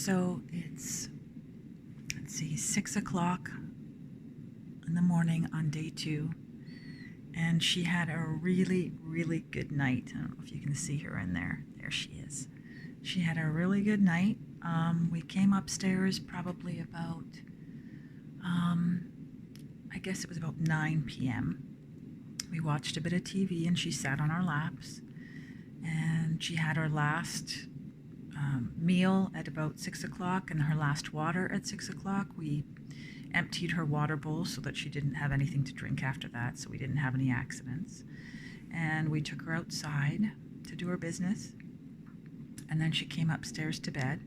So it's, let's see, 6 o'clock in the morning on day 2, and she had a really, really good night. I don't know if you can see her in there. There she is. She had a really good night. We came upstairs probably about, I guess it was about 9 p.m. We watched a bit of TV and she sat on our laps, and she had her last meal at about 6 o'clock and her last water at 6 o'clock. We emptied her water bowl so that she didn't have anything to drink after that, so we didn't have any accidents. And we took her outside to do her business, and then she came upstairs to bed,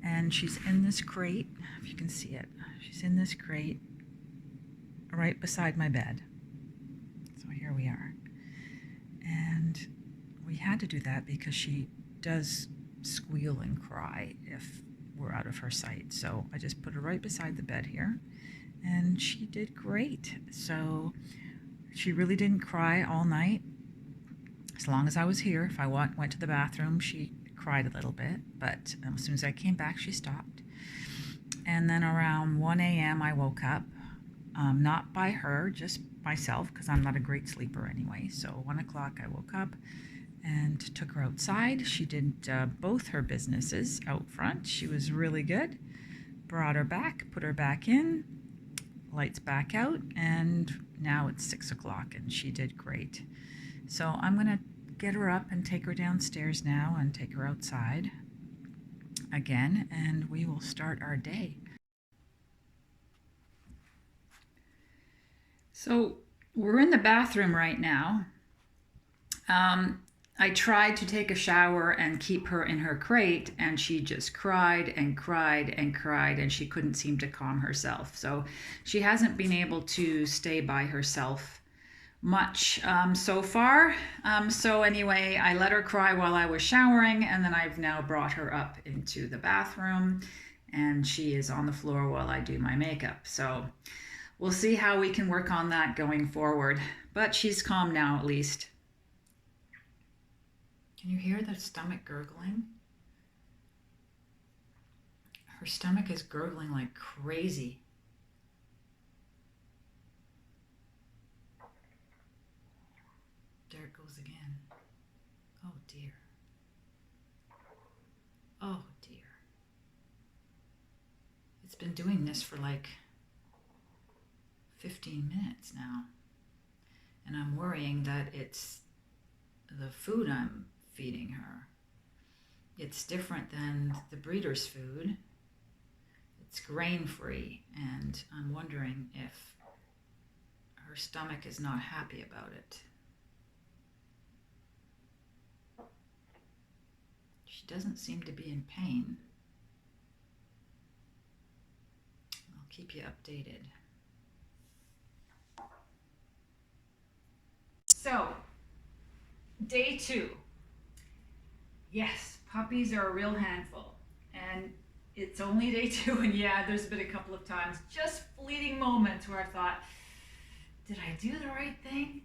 and she's in this crate, if you can see it. She's in this crate right beside my bed. So here we are. And we had to do that because she does squeal and cry if we're out of her sight. So I just put her right beside the bed here, and she did great. So she really didn't cry all night. As long as I was here, if I went to the bathroom, she cried a little bit, but as soon as I came back, she stopped. And then around 1 a.m. I woke up, not by her, just myself, because I'm not a great sleeper anyway. So 1 o'clock I woke up and took her outside. She did both her businesses out front. She was really good. Brought her back, put her back in, lights back out, and now it's 6 o'clock and she did great. So I'm gonna get her up and take her downstairs now and take her outside again, and we will start our day. So we're in the bathroom right now. I tried to take a shower and keep her in her crate, and she just cried and cried and cried, and she couldn't seem to calm herself. So she hasn't been able to stay by herself much so far. So anyway, I let her cry while I was showering, and then I've now brought her up into the bathroom, and she is on the floor while I do my makeup. So we'll see how we can work on that going forward. But she's calm now, at least. Can you hear the stomach gurgling? Her stomach is gurgling like crazy. There it goes again. Oh dear. Oh dear. It's been doing this for like 15 minutes now. And I'm worrying that it's the food I'm feeding her. It's different than the breeder's food. It's grain-free, and I'm wondering if her stomach is not happy about it. She doesn't seem to be in pain. I'll keep you updated. So, day 2. Yes, puppies are a real handful, and it's only day 2, and yeah, there's been a couple of times, just fleeting moments where I thought, did I do the right thing?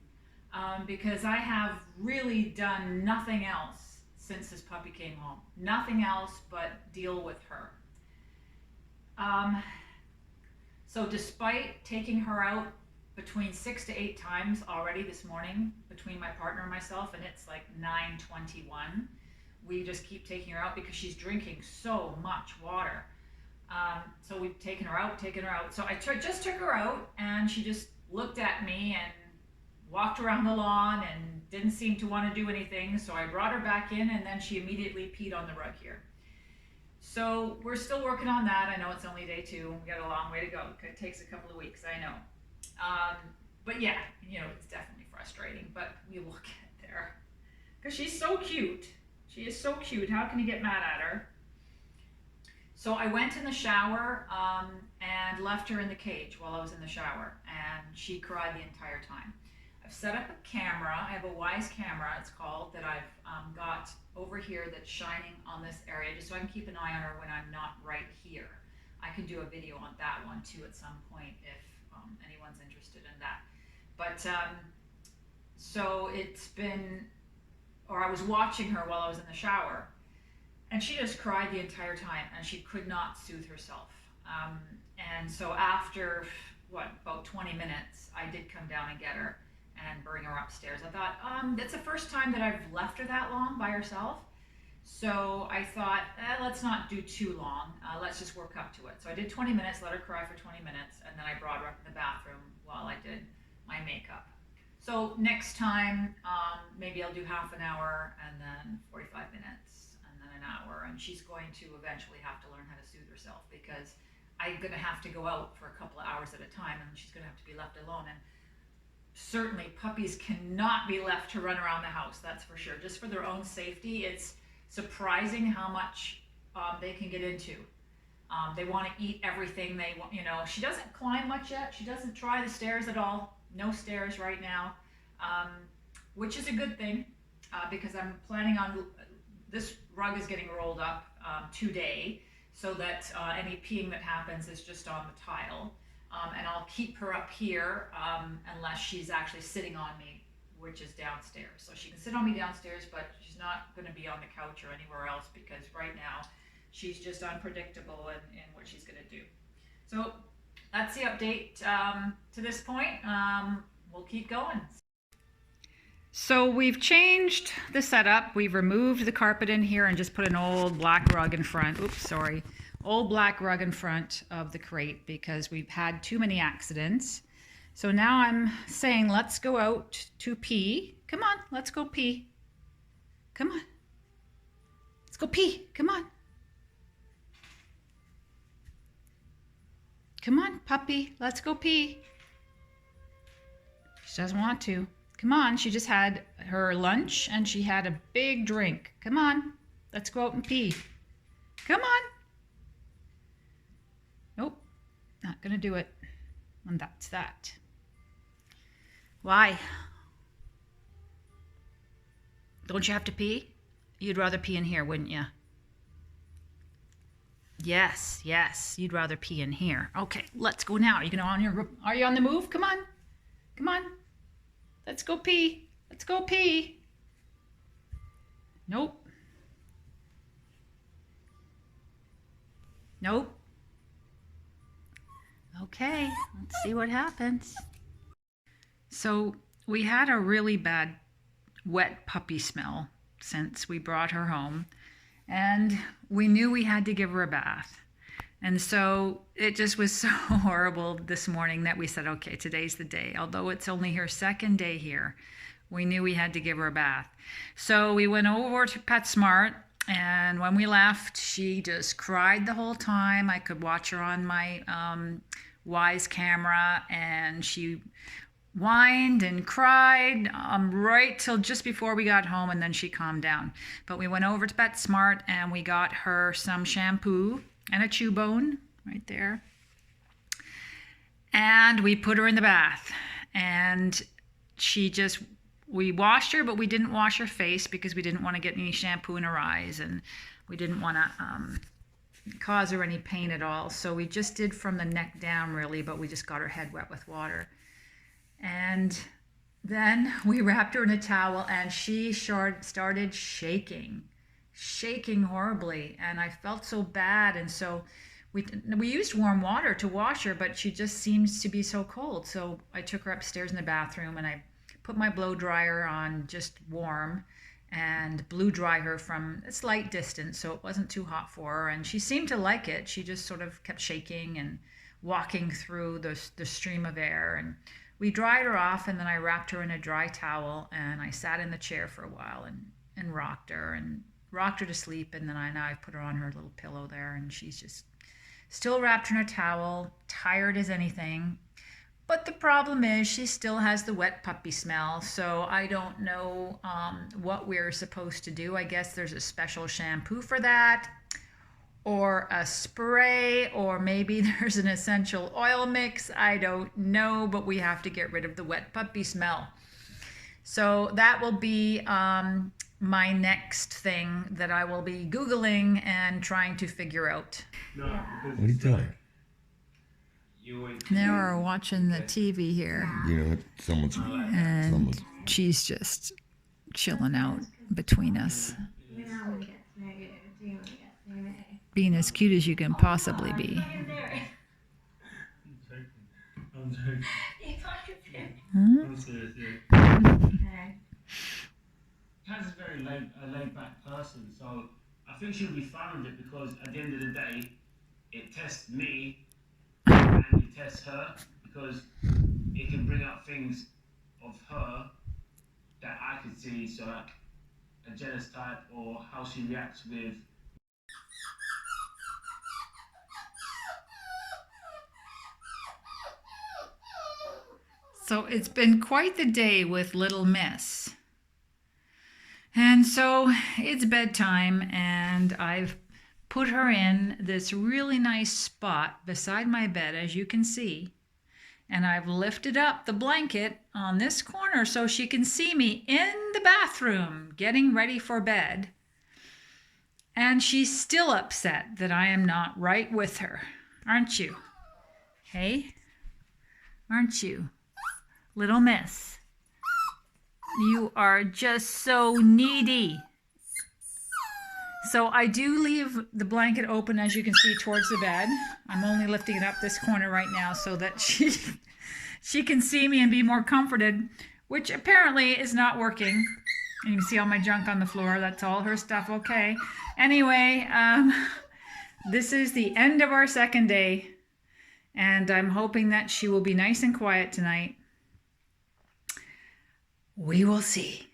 Because I have really done nothing else since this puppy came home. Nothing else but deal with her. So despite taking her out between 6 to 8 times already this morning between my partner and myself, and it's like 9:21. We just keep taking her out because she's drinking so much water. So we've taken her out. So I just took her out, and she just looked at me and walked around the lawn and didn't seem to want to do anything. So I brought her back in, and then she immediately peed on the rug here. So we're still working on that. I know it's only day 2. We got a long way to go. It takes a couple of weeks, I know. But yeah, it's definitely frustrating, but we will get there. Because she's so cute. She is so cute. How can you get mad at her? So I went in the shower and left her in the cage while I was in the shower, and she cried the entire time. I've set up a camera. I have a Wise camera, it's called, that I've got over here that's shining on this area, just so I can keep an eye on her when I'm not right here. I can do a video on that one too at some point if anyone's interested in that. But so it's been, or I was watching her while I was in the shower, And she just cried the entire time, and she could not soothe herself. And so after, about 20 minutes, I did come down and get her and bring her upstairs. I thought, it's the first time that I've left her that long by herself. So I thought, let's not do too long. Let's just work up to it. So I did 20 minutes, let her cry for 20 minutes, and then I brought her up in the bathroom while I did my makeup. So next time, maybe I'll do half an hour and then 45 minutes and then an hour. And she's going to eventually have to learn how to soothe herself, because I'm going to have to go out for a couple of hours at a time, and she's going to have to be left alone. And certainly puppies cannot be left to run around the house, that's for sure. Just for their own safety, it's surprising how much they can get into. They want to eat everything they want. She doesn't climb much yet. She doesn't try the stairs at all. No stairs right now, which is a good thing, because I'm planning on, this rug is getting rolled up today, so that any peeing that happens is just on the tile. And I'll keep her up here unless she's actually sitting on me, which is downstairs. So she can sit on me downstairs, but she's not going to be on the couch or anywhere else, because right now she's just unpredictable in what she's going to do. So that's the update to this point. We'll keep going. So we've changed the setup. We've removed the carpet in here and just put an old black rug in front. Oops, sorry. Old black rug in front of the crate, because we've had too many accidents. So now I'm saying, let's go out to pee. Come on, let's go pee. Come on. Let's go pee. Come on. Come on, puppy. Let's go pee. She doesn't want to. Come on, she just had her lunch and she had a big drink. Come on, let's go out and pee. Come on. Nope, not gonna do it. And that's that. Why? Don't you have to pee? You'd rather pee in here, wouldn't you? Yes, yes, you'd rather pee in here. Okay, let's go now. Are you on the move? Come on. Come on. Let's go pee. Let's go pee. Nope. Nope. Okay, let's see what happens. So we had a really bad wet puppy smell since we brought her home, and we knew we had to give her a bath. And so it just was so horrible this morning that we said, okay, today's the day. Although it's only her second day here, we knew we had to give her a bath. So we went over to PetSmart, and when we left, she just cried the whole time. I could watch her on my Wise camera, and she whined and cried right till just before we got home, and then she calmed down. But we went over to PetSmart and we got her some shampoo and a chew bone right there. And we put her in the bath, and we washed her, but we didn't wash her face because we didn't want to get any shampoo in her eyes, and we didn't want to cause her any pain at all. So we just did from the neck down really, but we just got her head wet with water. And then we wrapped her in a towel, and she started shaking horribly, and I felt so bad. And so we used warm water to wash her, but she just seems to be so cold. So I took her upstairs in the bathroom, and I put my blow dryer on just warm and blew dry her from a slight distance, so it wasn't too hot for her. And she seemed to like it. She just sort of kept shaking and walking through the stream of air. And we dried her off, and then I wrapped her in a dry towel, and I sat in the chair for a while and rocked her to sleep. And then I put her on her little pillow there, and she's just still wrapped in a towel, tired as anything. But the problem is she still has the wet puppy smell, so I don't know what we're supposed to do. I guess there's a special shampoo for that, or a spray, or maybe there's an essential oil mix. I don't know, but we have to get rid of the wet puppy smell. So that will be my next thing that I will be Googling and trying to figure out. No, what are you doing? Now we're watching the TV here. You know what? And she's just chilling out between us. being as cute as you can possibly be. I'm joking. Huh? I'm serious, yeah. Kaz is a very laid back person, so I think she'll be fine with it because at the end of the day, it tests me and it tests her because it can bring up things of her that I could see, so like a jealous type or how she reacts with. So it's been quite the day with little Miss. And so it's bedtime, and I've put her in this really nice spot beside my bed, as you can see. And I've lifted up the blanket on this corner so she can see me in the bathroom getting ready for bed. And she's still upset that I am not right with her, aren't you? Hey, aren't you? Little Miss, you are just so needy. So I do leave the blanket open, as you can see, towards the bed. I'm only lifting it up this corner right now so that she can see me and be more comforted, which apparently is not working. And you can see all my junk on the floor. That's all her stuff. Okay. Anyway, this is the end of our second day, and I'm hoping that she will be nice and quiet tonight. We will see.